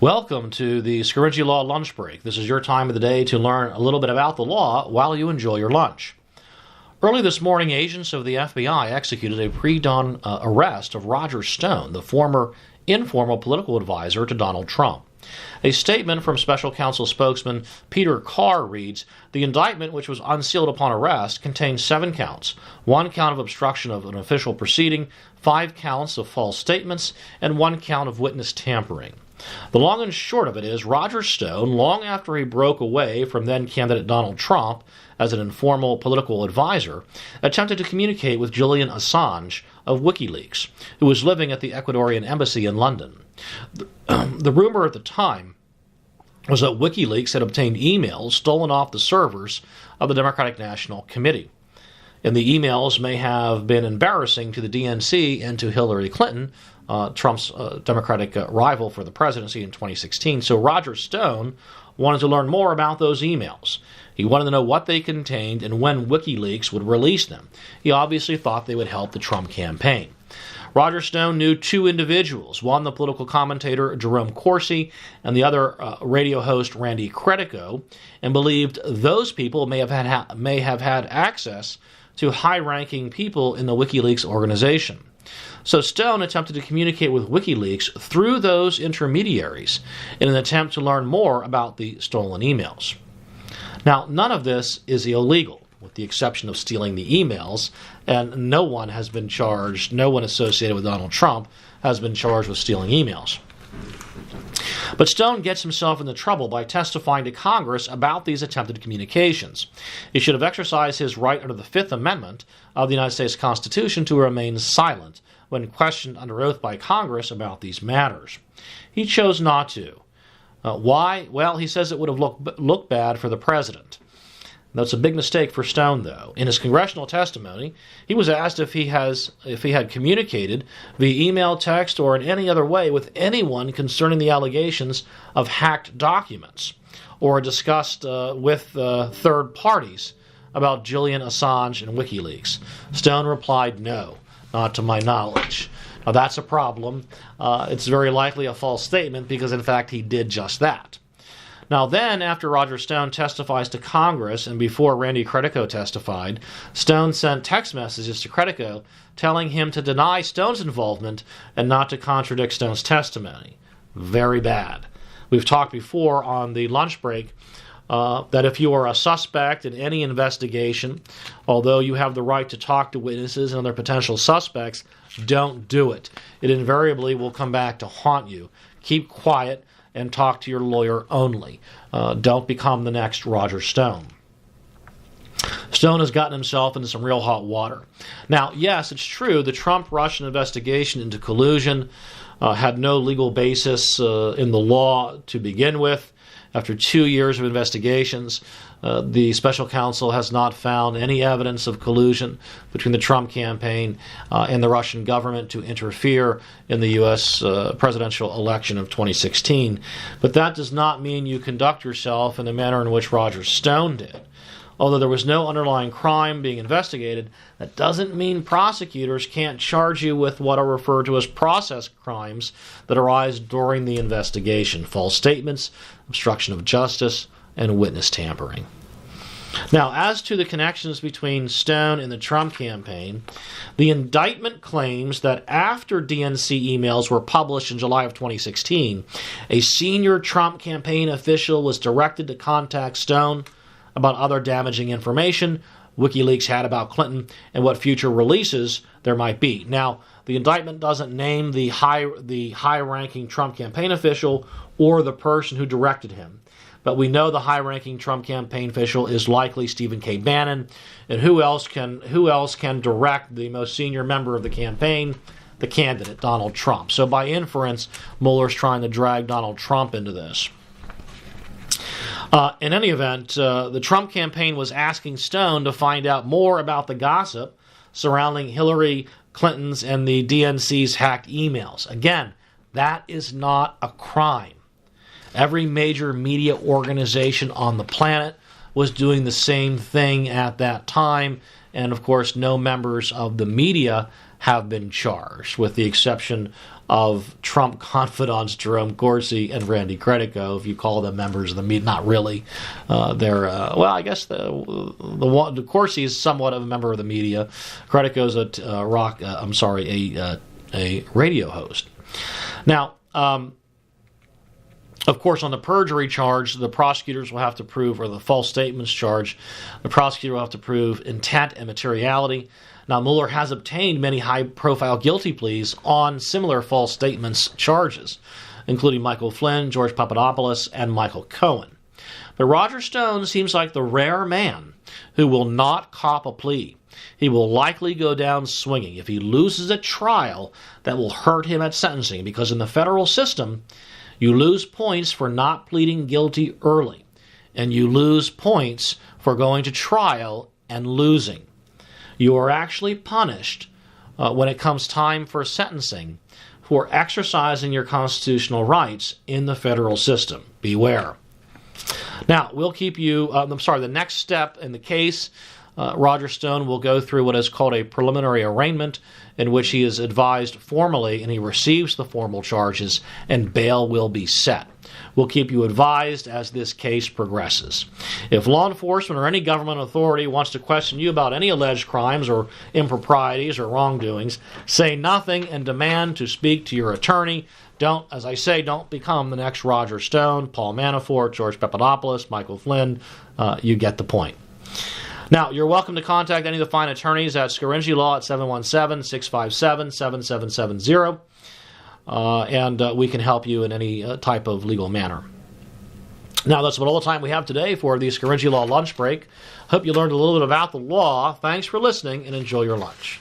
Welcome to the Scaringi Law Lunch Break. This is your time of the day to learn a little bit about the law while you enjoy your lunch. Early this morning, agents of the FBI executed a pre-dawn arrest of Roger Stone, the former informal political advisor to Donald Trump. A statement from special counsel spokesman Peter Carr reads, "The indictment, which was unsealed upon arrest, contains 7 counts, 1 count of obstruction of an official proceeding, 5 counts of false statements, and 1 count of witness tampering." The long and short of it is, Roger Stone, long after he broke away from then-candidate Donald Trump as an informal political advisor, attempted to communicate with Julian Assange of WikiLeaks, who was living at the Ecuadorian embassy in London. The rumor at the time was that WikiLeaks had obtained emails stolen off the servers of the Democratic National Committee. And the emails may have been embarrassing to the DNC and to Hillary Clinton, Trump's Democratic rival for the presidency in 2016. So Roger Stone wanted to learn more about those emails. He wanted to know what they contained and when WikiLeaks would release them. He obviously thought they would help the Trump campaign. Roger Stone knew 2 individuals, one the political commentator Jerome Corsi and the other radio host Randy Credico, and believed those people may have had access to high-ranking people in the WikiLeaks organization. So Stone attempted to communicate with WikiLeaks through those intermediaries in an attempt to learn more about the stolen emails. Now, none of this is illegal, with the exception of stealing the emails, and no one has been charged, no one associated with Donald Trump has been charged with stealing emails. But Stone gets himself into trouble by testifying to Congress about these attempted communications. He should have exercised his right under the 5th Amendment of the United States Constitution to remain silent when questioned under oath by Congress about these matters. He chose not to. Why? Well, he says it would have looked bad for the president. That's a big mistake for Stone, though. In his congressional testimony, he was asked if he had communicated via email, text, or in any other way with anyone concerning the allegations of hacked documents, or discussed with third parties about Julian Assange and WikiLeaks. Stone replied, "No, not to my knowledge." Now, that's a problem. It's very likely a false statement because, in fact, he did just that. Now then, after Roger Stone testifies to Congress and before Randy Credico testified, Stone sent text messages to Credico telling him to deny Stone's involvement and not to contradict Stone's testimony. Very bad. We've talked before on the lunch break that if you are a suspect in any investigation, although you have the right to talk to witnesses and other potential suspects, don't do it. It invariably will come back to haunt you. Keep quiet and talk to your lawyer only. Don't become the next Roger Stone. Stone has gotten himself into some real hot water. Now, yes, it's true, the Trump-Russian investigation into collusion had no legal basis in the law to begin with. After 2 years of investigations, the special counsel has not found any evidence of collusion between the Trump campaign and the Russian government to interfere in the U.S. Presidential election of 2016. But that does not mean you conduct yourself in the manner in which Roger Stone did. Although there was no underlying crime being investigated, that doesn't mean prosecutors can't charge you with what are referred to as process crimes that arise during the investigation: false statements, obstruction of justice, and witness tampering. Now, as to the connections between Stone and the Trump campaign, the indictment claims that after DNC emails were published in July of 2016, a senior Trump campaign official was directed to contact Stone about other damaging information WikiLeaks had about Clinton and what future releases there might be. Now, the indictment doesn't name the high-ranking Trump campaign official or the person who directed him. But we know the high-ranking Trump campaign official is likely Stephen K. Bannon, and who else can direct the most senior member of the campaign? The candidate, Donald Trump. So by inference, Mueller's trying to drag Donald Trump into this. In any event, the Trump campaign was asking Stone to find out more about the gossip surrounding Hillary Clinton's and the DNC's hacked emails. Again, that is not a crime. Every major media organization on the planet was doing the same thing at that time, and of course no members of the media have been charged, with the exception of Trump confidants Jerome Corsi and Randy Credico, if you call them members of the media. Not really. They're well, I guess the Corsi is somewhat of a member of the media. Credico's a radio host. Now, of course, on the perjury charge, the prosecutors will have to prove, or the false statements charge, the prosecutor will have to prove intent and materiality. Now, Mueller has obtained many high-profile guilty pleas on similar false statements charges, including Michael Flynn, George Papadopoulos, and Michael Cohen. But Roger Stone seems like the rare man who will not cop a plea. He will likely go down swinging. If he loses a trial, that will hurt him at sentencing, because in the federal system, you lose points for not pleading guilty early, and you lose points for going to trial and losing. You are actually punished when it comes time for sentencing for exercising your constitutional rights in the federal system. Beware. Now, we'll keep you, the next step in the case, Roger Stone will go through what is called a preliminary arraignment, in which he is advised formally and he receives the formal charges, and bail will be set. We'll keep you advised as this case progresses. If law enforcement or any government authority wants to question you about any alleged crimes or improprieties or wrongdoings, say nothing and demand to speak to your attorney. Don't become the next Roger Stone, Paul Manafort, George Papadopoulos, Michael Flynn. You get the point. Now, you're welcome to contact any of the fine attorneys at Scaringi Law at 717-657-7770, and we can help you in any type of legal manner. Now, that's about all the time we have today for the Scaringi Law lunch break. Hope you learned a little bit about the law. Thanks for listening, and enjoy your lunch.